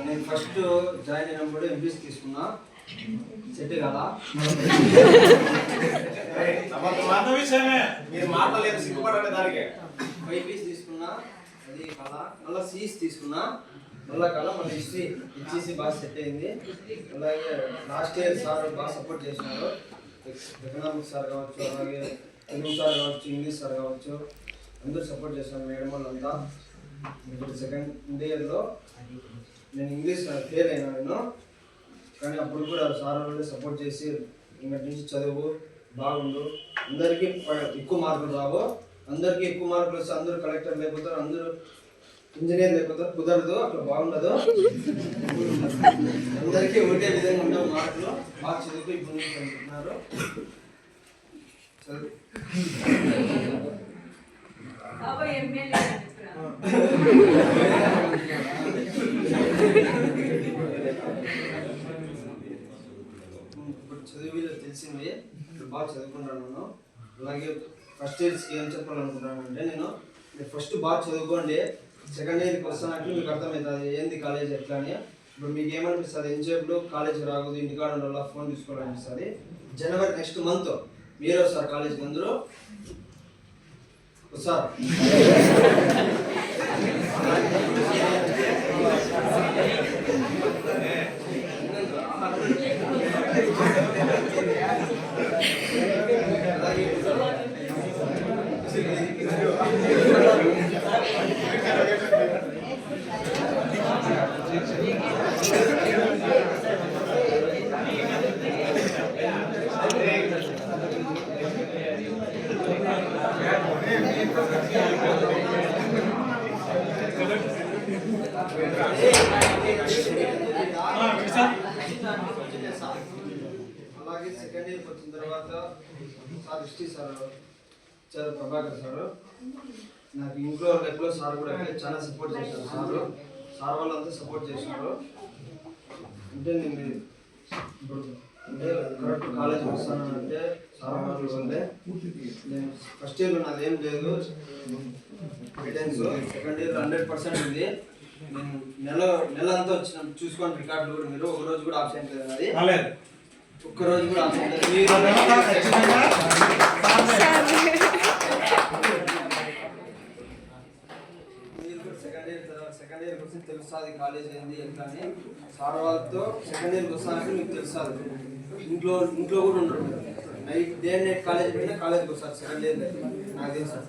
నేను first join అయినప్పుడు MPs తీసుకున్నా, సెట్ కదా మీరు మాట్లాడలేదు, సిగ్గుపడండి దానికి. 5 పీస్ తీసుకున్నా, అది కళ. మళ్ళీ సీస్ తీసుకున్నా, మళ్ళీ కళ, మళ్ళీ హిస్టరీ ఇచ్చేసి బాగా సెట్ అయింది. అలాగే లాస్ట్ ఇయర్ సార్ బాగా సపోర్ట్ చేసినారు. ఎకనామిక్స్ సార్ కావచ్చు, అలాగే తెలుగు సార్ కావచ్చు, ఇంగ్లీష్ సార్ కావచ్చు, అందరూ సపోర్ట్ చేశారు మేడం వాళ్ళంతా. ఇప్పుడు సెకండ్ ఇయర్లో నేను ఇంగ్లీష్ ఫెయిల్ అయినా నేను, కానీ అప్పుడు కూడా సార్ వాళ్ళే సపోర్ట్ చేసి ఇంకటి నుంచి చదువు బాగుండు, అందరికీ ఎక్కువ మార్కులు రావు, అందరికీ ఎక్కువ మార్కులు వస్తే అందరూ కలెక్టర్ లేకపోతారు, అందరూ ఇంజనీర్ లేకపోతారు, కుదరదు, అట్లా బాగుండదు. అందరికీ ఒకటే విధంగా ఉండవు మార్కులు. బాగా చదువుకు ఇప్పుడు నుంచి అనుకుంటున్నారు. చదువు ఇప్పుడు చదువులో తెలిసింది, ఇప్పుడు బాగా చదువుకుంటున్నాను. అలాగే ఫస్ట్ ఇయర్స్కి ఏం చెప్పాలనుకుంటున్నానంటే, నేను ఫస్ట్ బాగా చదువుకోండి, సెకండ్ ఇయర్కి వస్తానంటే మీకు అర్థమవుతుంది ఏంది కాలేజ్ ఎట్లా అని. ఇప్పుడు మీకు ఏమనిపిస్తుంది, ఎంతసేపు కాలేజ్ రాకూడదు, ఇంటికాడ ఉండాల, ఫోన్ తీసుకోవాలనిపిస్తుంది. జనవరి నెక్స్ట్ మంత్ మీరు వస్తారు కాలేజ్కి, అందరూ వస్తారు. అలాగే సెకండ్ ఇయర్కి వచ్చిన తర్వాత సార్ హిస్టరీ సార్ చాలా ప్రభాకర్ సార్, నాకు ఇంట్లో లైఫ్లో సార్ కూడా చాలా సపోర్ట్ చేశారు. సార్ వాళ్ళంతా సపోర్ట్ చేసినారు. అంటే నేను ఇప్పుడు అంటే కరెక్ట్ కాలేజ్కి వస్తానంటే సార్ వాళ్ళు వల్లే. నేను ఫస్ట్ ఇయర్లో నాది ఏం లేదు గైడెన్స్, సెకండ్ ఇయర్లో 100% ఉంది. నేను నెల అంతా వచ్చిన చూసుకోండి రికార్డులు కూడా, మీరు ఒక రోజు కూడా ఆప్షన్ లేదు, అది ఒక్క రోజు కూడా ఆప్షన్ లేదు. మీరు కూడా సెకండ్ ఇయర్కి వస్తే తెలుస్తుంది కాలేజ్ ఏంది ఎట్లా అని. సార్ వాళ్ళతో సెకండ్ ఇయర్కి వస్తానంటే మీకు తెలుస్తుంది. ఇంట్లో కూడా ఉండరు, night day and night college పోయినా కాలేజ్కి వస్తారు సెకండ్ ఇయర్, నాకు తెలుసు.